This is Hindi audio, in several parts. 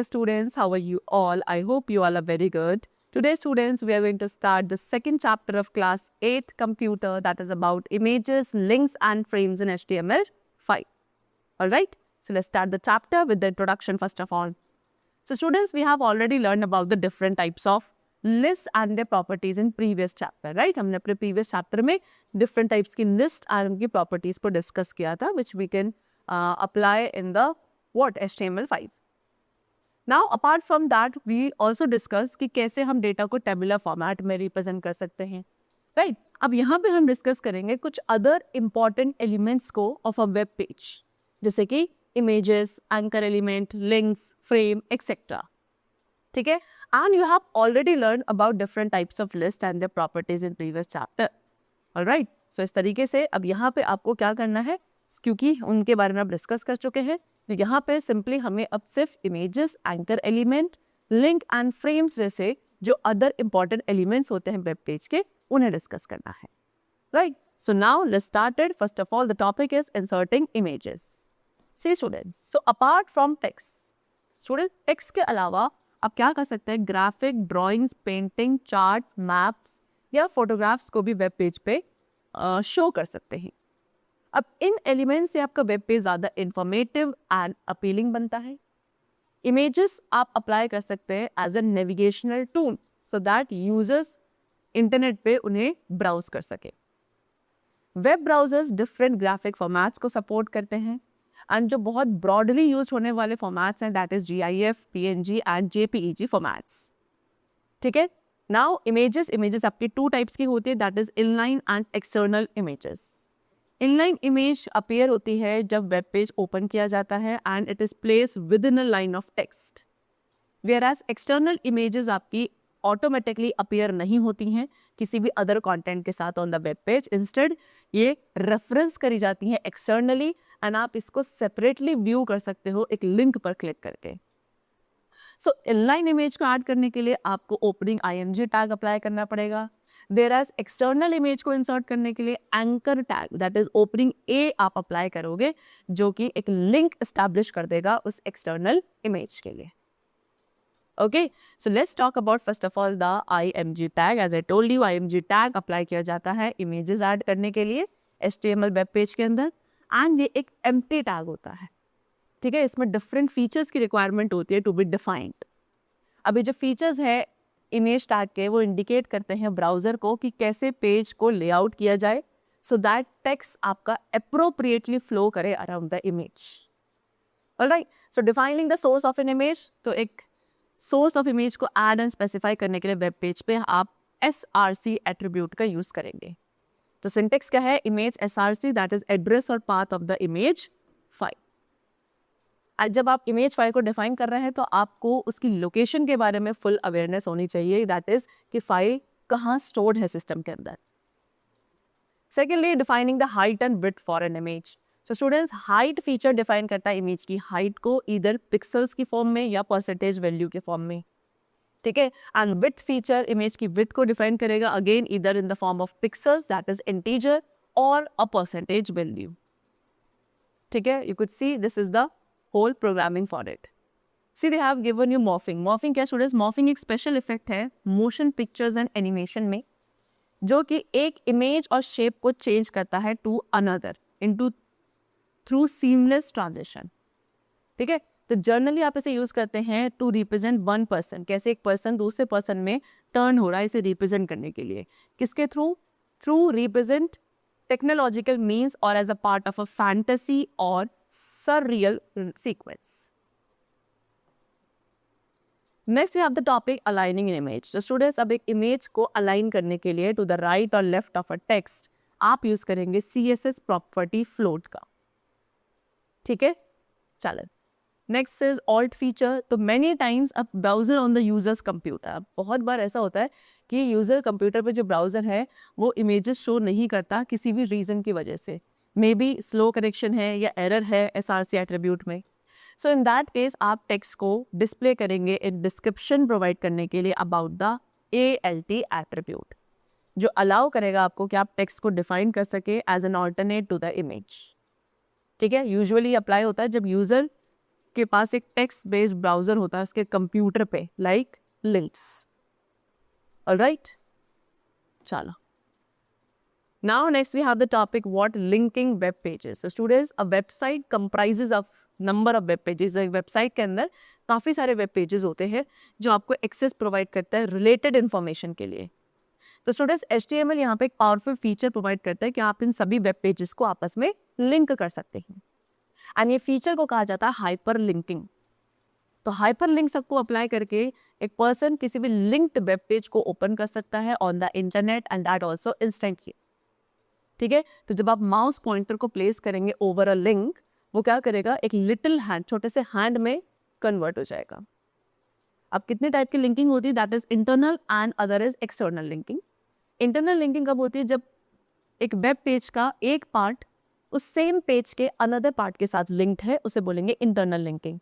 students, how are you all? I hope you all are very good. Today students, we are going to start the second chapter of class 8 computer, that is about images, links and frames in HTML5. Alright, so let's start the chapter with the introduction first of all. So students, we have already learned about the different types of lists and their properties in previous chapter, right? हमने अपने previous chapter में different types की list और उनकी properties को discuss किया था, which we can apply in the HTML5. Now apart from that, we also discuss कि कैसे हम data को tabular format में represent कर सकते हैं, right? अब यहाँ पे हम discuss करेंगे कुछ other important elements को of a web page, जैसे कि images, anchor element, links, frame, etc. ठीक है? And you have already learned about different types of list and their properties in previous chapter. Alright? So इस तरीके से अब यहाँ पे आपको क्या करना है, क्योंकि उनके बारे में आप डिस्कस कर चुके हैं, तो यहाँ पे सिंपली हमें अब सिर्फ images, anchor element, link and frames जैसे जो अदर इम्पॉर्टेंट एलिमेंट्स होते हैं वेब पेज के, उन्हें डिस्कस करना है. Right? So now let's started. First of all the topic is inserting images. See students, so apart from text, student text के अलावा आप क्या कर सकते हैं, graphic, drawings, painting, charts, maps या फोटोग्राफ्स को भी वेब पेज पे शो कर सकते हैं. अब इन एलिमेंट्स से आपका वेब पेज ज़्यादा इंफॉर्मेटिव एंड अपीलिंग बनता है. इमेजेस आप अप्लाई कर सकते हैं as a navigational tool so that users internet पे उन्हें ब्राउज कर सके. Web browsers different graphic formats को सपोर्ट करते हैं एंड जो बहुत ब्रॉडली यूज होने वाले फॉर्मेट्स हैं that is GIF, PNG and JPEG formats. ठीक है? नाउ इमेजेस आपकी टू टाइप्स की होती है, that is inline and external images. Inline image appear होती है जब वेब पेज ओपन किया जाता है and it is place within a line of text, whereas external images आपकी ऑटोमेटिकली अपीयर नहीं होती हैं किसी भी अदर कंटेंट के साथ on the web page. Instead ये रेफरेंस करी जाती हैं एक्सटर्नली एंड आप इसको सेपरेटली व्यू कर सकते हो एक लिंक पर क्लिक करके. सो इनलाइन इमेज को ऐड करने के लिए आपको ओपनिंग IMG टैग अप्लाई करना पड़ेगा. देयर एज एक्सटर्नल इमेज को इंसर्ट करने के लिए anchor tag that is opening A आप अप्लाई करोगे, जो कि एक लिंक एस्टैब्लिश कर देगा उस एक्सटर्नल इमेज के लिए. Okay, so let's talk about first of all the IMG tag. As I told you, IMG tag apply किया जाता है इमेजेस ऐड करने के लिए HTML वेब पेज के अंदर एंड ये एक एम्प्टी टैग होता है. ठीक है? इसमें डिफरेंट फीचर्स की रिक्वायरमेंट होती है टू बी डिफाइंड. अभी जो फीचर्स है इमेज टैग के, वो इंडिकेट करते हैं ब्राउजर को कि कैसे पेज को लेआउट किया जाए सो दैट टेक्स्ट आपका अप्रोप्रिएटली फ्लो करे around the image. Alright, so defining the source of an image, तो एक सोर्स ऑफ इमेज को ऐड एंड स्पेसिफाई करने के लिए वेब पेज पे आप SRC एट्रीब्यूट का यूज करेंगे. तो सिंटेक्स क्या है, image SRC that is address और path of the image file. जब आप इमेज फाइल को डिफाइन कर रहे हैं तो आपको उसकी लोकेशन के बारे में फुल अवेयरनेस होनी चाहिए, दैट इज कि फाइल कहाँ स्टोर्ड है सिस्टम के अंदर. Secondly, defining the height and width for an image. So students, height feature define करता है इमेज की हाइट को ईदर पिक्सल्स की फॉर्म में या परसेंटेज वैल्यू के फॉर्म में. ठीक है? एंड विड्थ फीचर इमेज की विड्थ को डिफाइन करेगा again either in the form of pixels that is integer और अ परसेंटेज वैल्यू. ठीक है? You could see this is the whole programming for it. See, they have given you morphing. Morphing क्या students? Morphing एक special effect है motion pictures and animation में, जो कि एक image और shape को change करता है to another into through seamless transition. ठीक है? तो जनरली आप इसे यूज करते हैं टू रिप्रेजेंट वन पर्सन, कैसे एक पर्सन दूसरे पर्सन में टर्न हो रहा है इसे रिप्रेजेंट करने के लिए. किसके थ्रू रिप्रेजेंट टेक्नोलॉजिकल मीन्स और as a part of a fantasy और surreal sequence. Next we have the topic aligning an image. So students, अब एक इमेज को अलाइन करने के लिए टू द राइट और लेफ्ट ऑफ अ टेक्स्ट आप यूज करेंगे CSS प्रॉपर्टी फ्लोट का. ठीक है? चलो, नेक्स्ट इज ऑल्ट फीचर. तो मेनी टाइम्स अब browser on the users computer, बहुत बार ऐसा होता है कि यूजर कंप्यूटर पे जो ब्राउजर है वो इमेजेस शो नहीं करता किसी भी रीजन की वजह से, मे बी स्लो कनेक्शन है या एरर है SRC एट्रीब्यूट में. सो इन दैट केस आप टेक्स्ट को डिस्प्ले करेंगे एक डिस्क्रिप्शन प्रोवाइड करने के लिए अबाउट द ALT एट्रीब्यूट, जो अलाउ करेगा आपको कि आप टेक्स्ट को डिफाइन कर सके as an alternate to the image. ठीक है? यूजुअली अप्लाई होता है जब यूजर के पास एक टेक्स्ट बेस्ड ब्राउजर होता है उसके कंप्यूटर पे, लाइक लिंक्स। ऑलराइट, चलो। Now next we have the topic what linking web pages. So students, a website comprises of number of web pages. एक वेबसाइट के अंदर काफ़ी सारे वेब पेजेस होते हैं जो आपको एक्सेस प्रोवाइड करता है रिलेटेड इन्फॉर्मेशन के लिए। तो स्टूडेंट्स HTML यहाँ पे एक पावरफुल फीचर प्रोवाइड करता है कि आप इन सभी वेब पेजेस को आपस में लिंक कर सकते हैं, एंड ये फीचर को कहा जाता है हाइपर लिंकिंग। तो हाइपर लिंक सबको अप्लाई करके एक पर्सन किसी भी लिंक्ड वेब पेज को ओपन कर सकता है on the internet and that also instantly. ठीक है, तो जब आप माउस पॉइंटर को प्लेस करेंगे ओवर अ लिंक, वो क्या करेगा, एक लिटिल हैंड, छोटे से हैंड में कन्वर्ट हो जाएगा। अब कितने टाइप की लिंकिंग होती है, that is internal and other is external linking. Internal linking कब होती है, जब एक वेब पेज का एक पार्ट उस सेम पेज के अनदर पार्ट के साथ लिंक्ड है, उसे बोलेंगे इंटरनल लिंकिंग।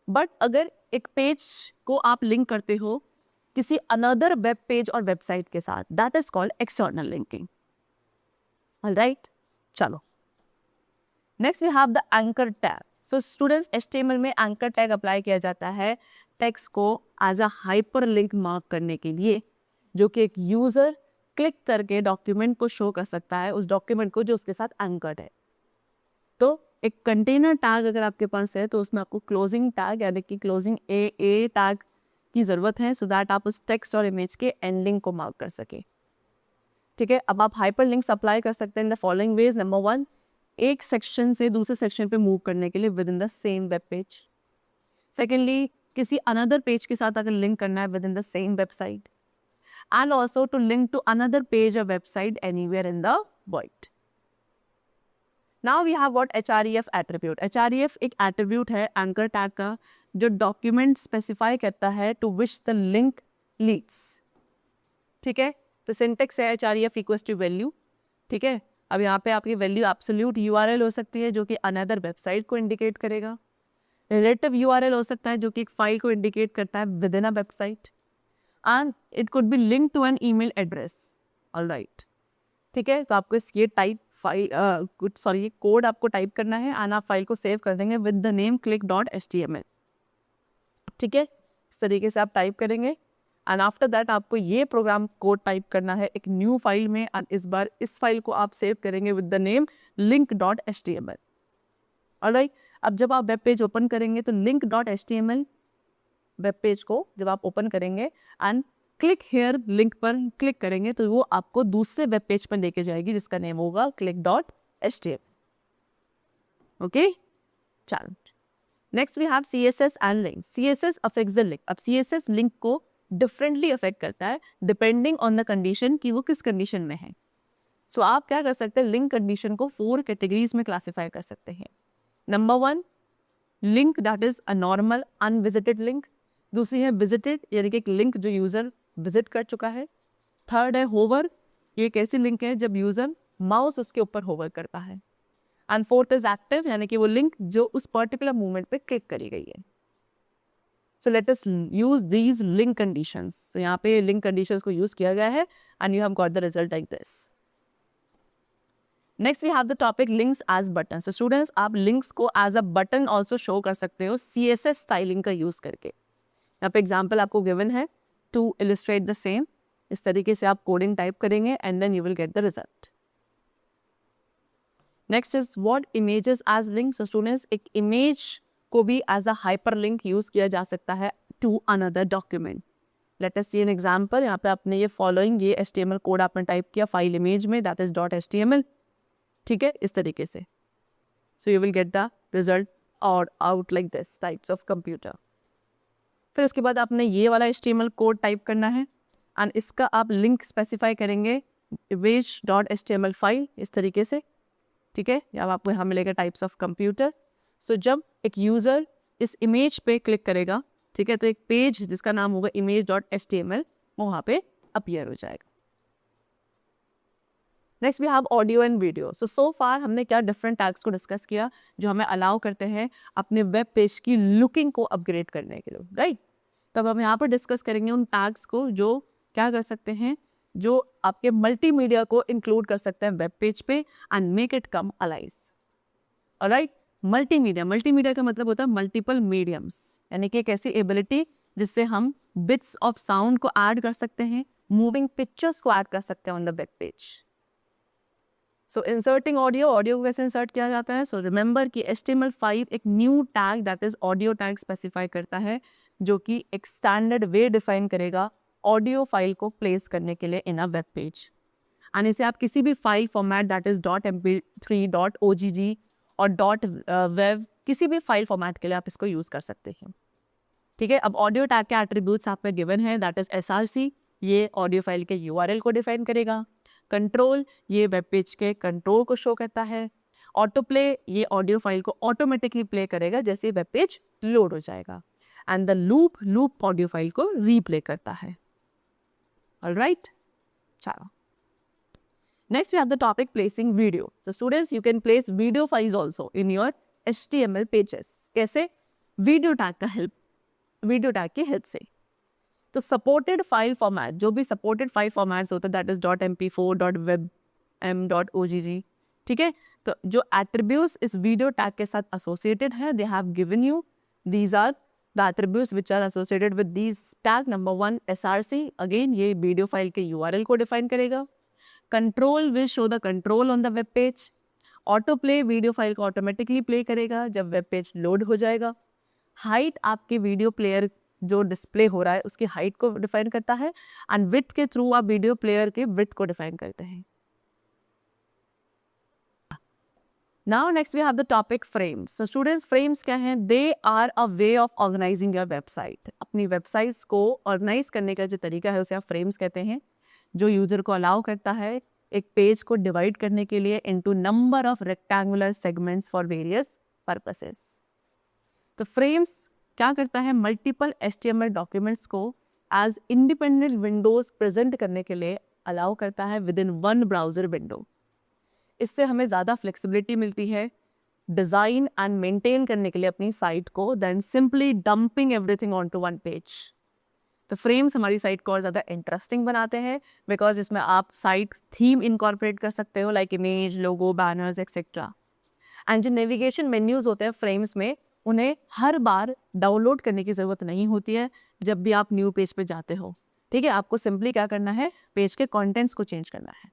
बट अगर एक पेज को आप लिंक करते हो किसी अनदर वेब पेज और वेबसाइट के साथ, that is called external linking. Alright, चलो। Next we have the anchor tag. So students, HTML में एंकर टैग अप्लाई किया जाता है टेक्स्ट को as a hyperlink mark करने के लिए, जो कि एक यूजर क्लिक करके डॉक्यूमेंट को शो कर सकता है, उस डॉक्यूमेंट को जो उसके साथ एंकर्ड है। तो एक कंटेनर टैग अगर आपके पास है तो उसमें आपको क्लोजिंग टैग यानी कि क्लोजिंग ए टैग की ज़रूरत है, सो दैट आप उस टेक्स्ट और इमेज के एंडिंग को मार्क कर सके। ठीक है, अब आप हाइपर लिंक्स अप्लाई कर सकते हैं in the following veg. Number 1, एक सेक्शन से दूसरे सेक्शन पे मूव करने के लिए within the same web page. Secondly, किसी अनदर पेज के साथ अगर लिंक करना है within the same website, and also to link to another page और website anywhere in the world. Now we have what HREF attribute. HREF एक एट्रीब्यूट है एंकर टैग का जो डॉक्यूमेंट स्पेसिफाई करता है to which the link leads. ठीक है, तो सिंटेक्स है HREF इक्वल्स टू वैल्यू। ठीक है, अब यहाँ पे आपकी वैल्यू एब्सोल्यूट URL हो सकती है जो कि अनदर वेबसाइट को इंडिकेट करेगा। रिलेटिव URL हो सकता है जो कि एक फाइल को इंडिकेट करता है within a website, and it could be link to an email address. Alright, ठीक है, तो आपको ये टाइप फाइल कोड आपको टाइप करना है एंड आप फाइल को सेव कर देंगे विद द नेम click.html। ठीक है, इस तरीके से आप टाइप करेंगे एंड आफ्टर दैट आपको ये प्रोग्राम कोड टाइप करना है एक न्यू फाइल में, एंड इस बार इस फाइल को आप सेव करेंगे with the name link.html। Alright, अब जब आप वेब पेज ओपन करेंगे तो link.html वेब पेज को जब आप ओपन करेंगे एंड क्लिक हेयर लिंक पर क्लिक करेंगे तो वो आपको दूसरे वेब पेज पर लेके जाएगी जिसका नेम होगा click.html। ओके, चलो। Next we have CSS and link. CSS affects the link. अब CSS लिंक को डिफरेंटली अफेक्ट करता है डिपेंडिंग ऑन द कंडीशन कि वो किस कंडीशन में है। सो आप क्या कर सकते हैं, लिंक कंडीशन को 4 कैटेगरीज में क्लासीफाई कर सकते हैं। Number 1, link that is a normal unvisited link. दूसरी है विजिटेड, यानी कि एक लिंक जो यूजर विजिट कर चुका है। थर्ड है होवर, ये एक ऐसी लिंक है जब यूजर माउस उसके ऊपर होवर करता है। एंड फोर्थ इज एक्टिव, यानी कि वो लिंक जो उस पर्टिकुलर मूवमेंट पे क्लिक करी गई है। So let us use these link conditions. तो यहाँ पे लिंक कंडीशंस को यूज किया गया है and you have got the result like this. Next we have the topic links as button. So students, आप लिंक्स को as a button also show कर सकते हो CSS स्टाइलिंग का यूज करके। यहाँ पे एग्जाम्पल आपको गिवन है टू इलिस्ट्रेट द सेम। इस तरीके से आप कोडिंग टाइप करेंगे and then you will get the result. Next is what images as link. So students, एक इमेज को भी as a hyperlink use किया जा सकता है to another document. Let us see an example. यहाँ पे आपने ये फॉलोइंग ये HTML कोड आपने टाइप किया फाइल इमेज में, दैट इज .html। ठीक है, इस तरीके से। So you will get the result और out like this types of computer. फिर उसके बाद आपने ये वाला HTML कोड टाइप करना है एंड इसका आप लिंक स्पेसिफाई करेंगे image.html फाइल, इस तरीके से। ठीक है, अब आपको यहाँ मिलेगा टाइप्स ऑफ कंप्यूटर। सो जब एक यूजर इस इमेज पे क्लिक करेगा, ठीक है, तो एक पेज जिसका नाम होगा image.html वो वहाँ पे अपीयर हो जाएगा। Next we have audio and video. So far हमने क्या डिफरेंट टैग्स को डिस्कस किया जो हमें अलाउ करते हैं अपने वेब पेज की लुकिंग को अपग्रेड करने के लिए, राइट। तब हम यहाँ पर डिस्कस करेंगे उन टैग्स को जो क्या कर सकते हैं, जो आपके मल्टीमीडिया को इंक्लूड कर सकते हैं वेब पेज पे and make it come alive. Alright, multimedia, multimedia का मतलब होता है मल्टीपल मीडियम्स, यानी कि एक ऐसी एबिलिटी जिससे हम बिट्स ऑफ साउंड को ऐड कर सकते हैं, मूविंग पिक्चर्स को ऐड कर सकते हैं on the web page. So inserting audio, audio को कैसे इंसर्ट किया जाता है? सो रिमेंबर कि HTML5 एक new tag that is audio tag specify करता है, जो कि एक स्टैंडर्ड वे डिफाइन करेगा ऑडियो फाइल को प्लेस करने के लिए इन अ वेब पेज। एंड इसे आप किसी भी file format that is .mp3, .ogg और .wav, किसी भी फाइल फॉर्मेट के लिए आप इसको यूज कर सकते हैं। ठीक है, अब ऑडियो टैग के एट्रीब्यूट्स आप में गिवन है, दैट इज SRC, ये ऑडियो फाइल के URL को डिफाइन करेगा। कंट्रोल, ये वेब पेज के कंट्रोल को शो करता है। ऑटो प्ले, ये ऑडियो फाइल को ऑटोमेटिकली प्ले करेगा जैसे वेब पेज लोड हो जाएगा। And the loop, loop audio file को रीप्ले करता है। ऑलराइट, चलो next we have the topic placing video. So students, you can place video files also in your HTML pages. कैसे? Video tag का help, video tag की help से। तो supported file format, जो भी supported file formats होते हैं, that is .mp4, .webm, .ogg, ठीक है? तो जो attributes इस video tag के साथ associated है, they have given you, these are the attributes which are associated with these tag. Number 1 SRC, again ये video file के URL को define करेगा। Control will show the control on the web page. Auto play, video file को ऑटोमेटिकली प्ले करेगा जब वेब पेज लोड हो जाएगा। हाइट, आपके वीडियो प्लेयर जो डिस्प्ले हो रहा है उसकी हाइट को डिफाइन करता है। एंड विड्थ के थ्रू आप वीडियो प्लेयर के विड्थ को डिफाइन करते हैं। Now next we have the topic frames. So students, frames क्या हैं? They are a way of organizing your website. अपनी वेबसाइट्स को ऑर्गेनाइज करने का जो तरीका है उसे आप फ्रेम्स कहते हैं, जो यूजर को अलाउ करता है एक पेज को डिवाइड करने के लिए into number of rectangular segments for various purposes. तो फ्रेम्स क्या करता है? मल्टीपल HTML डॉक्यूमेंट्स को एज इंडिपेंडेंट विंडोज प्रेजेंट करने के लिए अलाउ करता है with in one browser window. इससे हमें ज़्यादा फ्लेक्सिबिलिटी मिलती है डिज़ाइन एंड मेंटेन करने के लिए अपनी साइट को, then simply dumping everything on to one page. तो फ्रेम्स हमारी साइट को और ज़्यादा इंटरेस्टिंग बनाते हैं, बिकॉज इसमें आप साइट थीम इनकॉर्पोरेट कर सकते हो, like image, logo, banners etcetera. And जो नेविगेशन मेन्यूज़ होते हैं फ्रेम्स में, उन्हें हर बार डाउनलोड करने की ज़रूरत नहीं होती है जब भी आप न्यू पेज पे जाते हो। ठीक है, आपको सिंपली क्या करना है? पेज के कॉन्टेंट्स को चेंज करना है।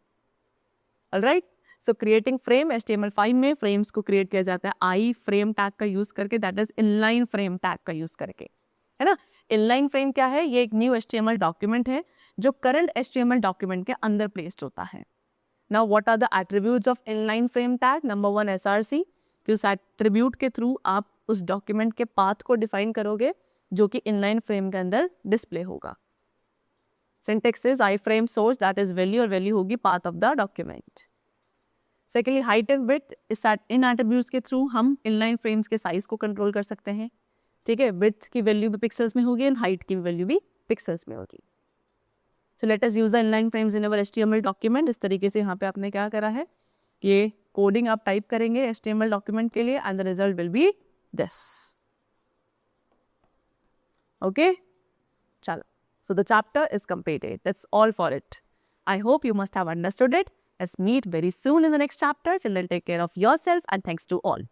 ऑलराइट, सो क्रिएटिंग फ्रेम, HTML5 में फ्रेम्स को क्रिएट किया जाता है आई फ्रेम टैग का यूज़ करके, that is inline frame tag का यूज़ करके, है ना। इनलाइन फ्रेम क्या है? ये एक न्यू HTML डॉक्यूमेंट है जो करंट HTML डॉक्यूमेंट के अंदर प्लेस्ड होता है। Now what are the attributes of inline frame tag? Number 1 SRC, कि उस एट्रीब्यूट के थ्रू आप उस डॉक्यूमेंट के पाथ को डिफाइन करोगे जो कि इनलाइन फ्रेम के अंदर डिस्प्ले होगा। Syntax is iframe source, that is value, और वैल्यू होगी path of the document. Secondly, height and width, इन एट्रीब्यूट्स के थ्रू हम इनलाइन फ्रेम्स के साइज को कंट्रोल कर सकते हैं। ठीक है, विड्थ की वैल्यू भी पिक्सेल्स में होगी एंड हाइट की वैल्यू भी पिक्सेल्स में होगी। So let us use the inline frames in our HTML document. इस तरीके से यहाँ पे आपने क्या करा है, ये कोडिंग आप टाइप करेंगे HTML डॉक्यूमेंट के लिए and the result will be this. Okay, चलो, so the chapter is completed. That's all for it. I hope you must have understood it. Let's meet very soon in the next chapter. Till then, take care of yourself and thanks to all.